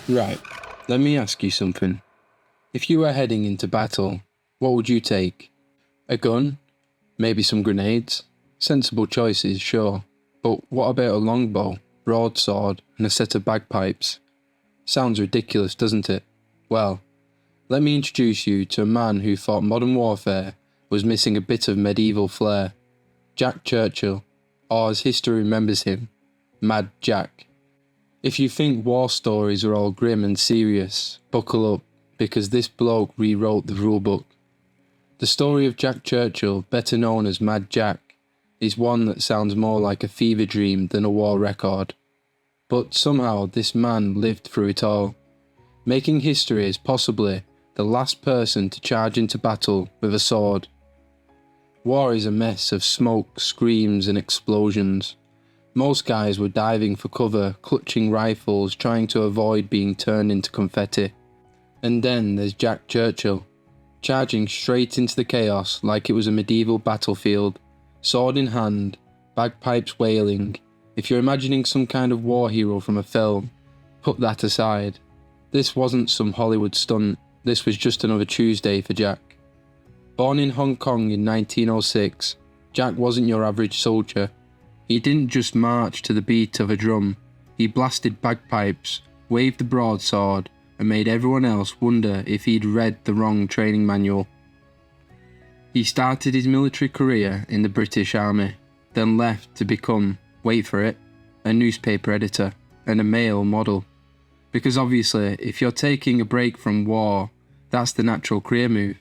Right, let me ask you something. If you were heading into battle, what would you take? A gun? Maybe some grenades? Sensible choices, sure. But what about a longbow, broadsword, and a set of bagpipes? Sounds ridiculous, doesn't it? Well, let me introduce you to a man who thought modern warfare was missing a bit of medieval flair. Jack Churchill, or as history remembers him, Mad Jack. If you think war stories are all grim and serious, buckle up, because this bloke rewrote the rulebook. The story of Jack Churchill, better known as Mad Jack, is one that sounds more like a fever dream than a war record. But somehow this man lived through it all, making history as possibly the last person to charge into battle with a sword. War is a mess of smoke, screams and explosions. Most guys were diving for cover, clutching rifles, trying to avoid being turned into confetti. And then there's Jack Churchill, charging straight into the chaos like it was a medieval battlefield, sword in hand, bagpipes wailing. If you're imagining some kind of war hero from a film, put that aside. This wasn't some Hollywood stunt, this was just another Tuesday for Jack. Born in Hong Kong in 1906, Jack wasn't your average soldier. He didn't just march to the beat of a drum, he blasted bagpipes, waved the broadsword, and made everyone else wonder if he'd read the wrong training manual. He started his military career in the British Army, then left to become, wait for it, a newspaper editor and a male model. Because obviously, if you're taking a break from war, that's the natural career move.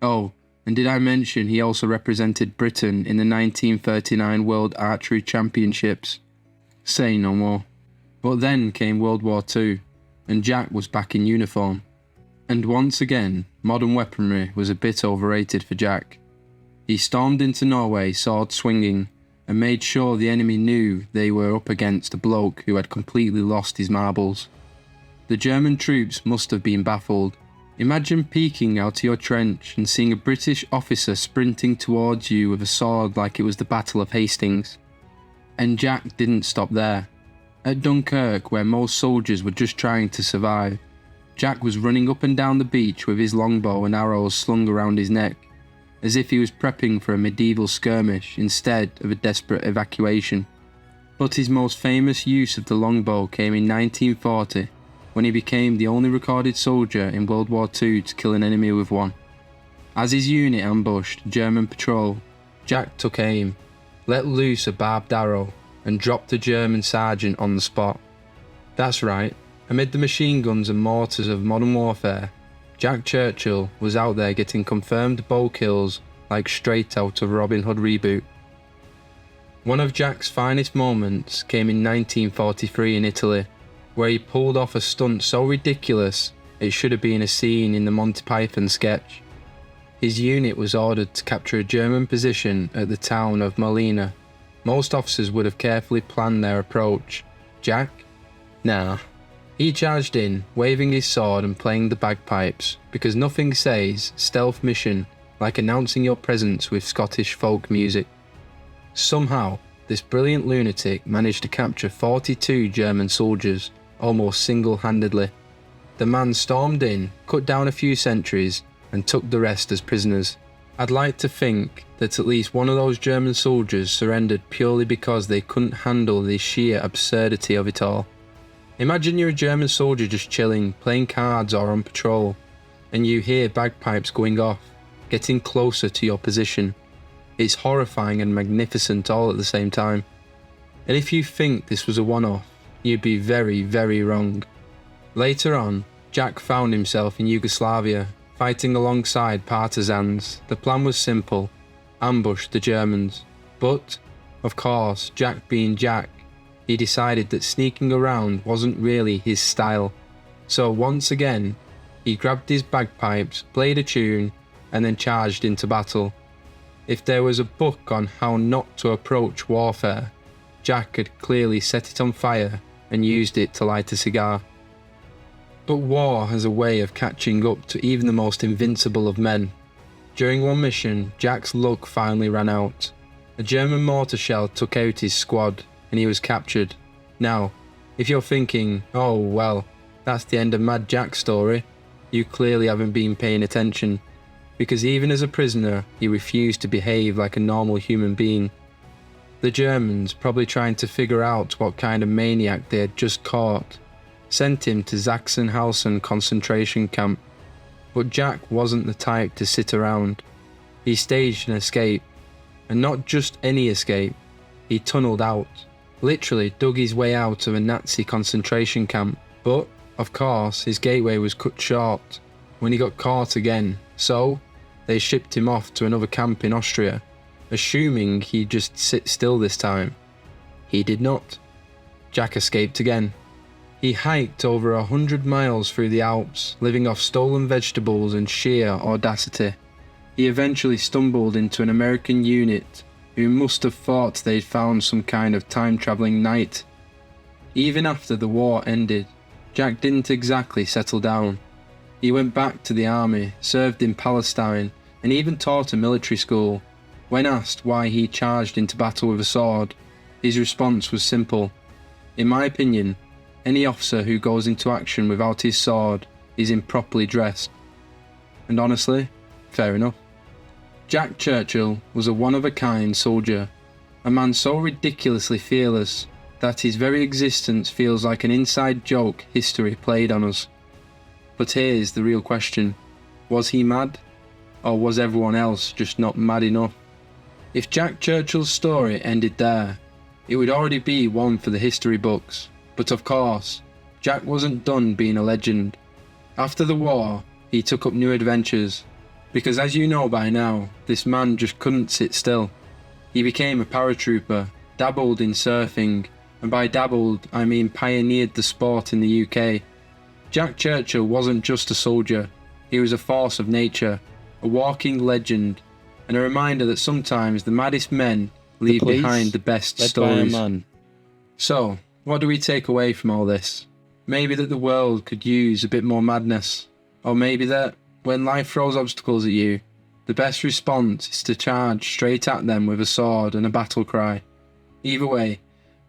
Oh, and did I mention he also represented Britain in the 1939 World Archery Championships? Say no more. But then came World War II, and Jack was back in uniform. And once again, modern weaponry was a bit overrated for Jack. He stormed into Norway sword swinging, and made sure the enemy knew they were up against a bloke who had completely lost his marbles. The German troops must have been baffled. Imagine peeking out of your trench and seeing a British officer sprinting towards you with a sword like it was the Battle of Hastings. And Jack didn't stop there. At Dunkirk, where most soldiers were just trying to survive, Jack was running up and down the beach with his longbow and arrows slung around his neck, as if he was prepping for a medieval skirmish instead of a desperate evacuation. But his most famous use of the longbow came in 1940, when he became the only recorded soldier in World War II to kill an enemy with one. As his unit ambushed a German patrol, Jack took aim, let loose a barbed arrow, and dropped the German sergeant on the spot. That's right, amid the machine guns and mortars of modern warfare, Jack Churchill was out there getting confirmed bow kills like straight out of Robin Hood reboot. One of Jack's finest moments came in 1943 in Italy, where he pulled off a stunt so ridiculous it should have been a scene in the Monty Python sketch. His unit was ordered to capture a German position at the town of Molina. Most officers would have carefully planned their approach. Jack? Nah. He charged in, waving his sword and playing the bagpipes, because nothing says stealth mission like announcing your presence with Scottish folk music. Somehow, this brilliant lunatic managed to capture 42 German soldiers, almost single-handedly. The man stormed in, cut down a few sentries, and took the rest as prisoners. I'd like to think that at least one of those German soldiers surrendered purely because they couldn't handle the sheer absurdity of it all. Imagine you're a German soldier just chilling, playing cards or on patrol, and you hear bagpipes going off, getting closer to your position. It's horrifying and magnificent all at the same time. And if you think this was a one-off, you'd be very, very wrong. Later on, Jack found himself in Yugoslavia, fighting alongside partisans. The plan was simple: ambush the Germans. But, of course, Jack being Jack, he decided that sneaking around wasn't really his style. So once again, he grabbed his bagpipes, played a tune, and then charged into battle. If there was a book on how not to approach warfare, Jack had clearly set it on fire and used it to light a cigar. But war has a way of catching up to even the most invincible of men. During one mission, Jack's luck finally ran out. A German mortar shell took out his squad and he was captured. Now, if you're thinking, oh well, That's the end of Mad Jack's story. You clearly haven't been paying attention, because even as a prisoner, he refused to behave like a normal human being. The Germans, probably trying to figure out what kind of maniac they had just caught, sent him to Sachsenhausen concentration camp. But Jack wasn't the type to sit around. He staged an escape, and not just any escape. He tunnelled out, literally dug his way out of a Nazi concentration camp. But, of course, his gateway was cut short when he got caught again, so they shipped him off to another camp in Austria, assuming he'd just sit still this time. He did not. Jack escaped again. He hiked over 100 miles through the Alps, living off stolen vegetables and sheer audacity. He eventually stumbled into an American unit who must have thought they'd found some kind of time-travelling knight. Even after the war ended, Jack didn't exactly settle down. He went back to the army, served in Palestine, and even taught a military school. When asked why he charged into battle with a sword, his response was simple. In my opinion, any officer who goes into action without his sword is improperly dressed. And honestly, fair enough. Jack Churchill was a one-of-a-kind soldier, a man so ridiculously fearless that his very existence feels like an inside joke history played on us. But here's the real question. Was he mad? Or was everyone else just not mad enough? If Jack Churchill's story ended there, it would already be one for the history books. But of course, Jack wasn't done being a legend. After the war, he took up new adventures, because as you know by now, this man just couldn't sit still. He became a paratrooper, dabbled in surfing, and by dabbled I mean pioneered the sport in the UK. Jack Churchill wasn't just a soldier, he was a force of nature, a walking legend, and a reminder that sometimes the maddest men leave behind the best stories. So, what do we take away from all this? Maybe that the world could use a bit more madness, or maybe that, when life throws obstacles at you, the best response is to charge straight at them with a sword and a battle cry. Either way,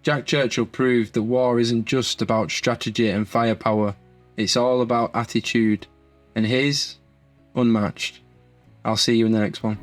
Jack Churchill proved that war isn't just about strategy and firepower, it's all about attitude, and his, unmatched. I'll see you in the next one.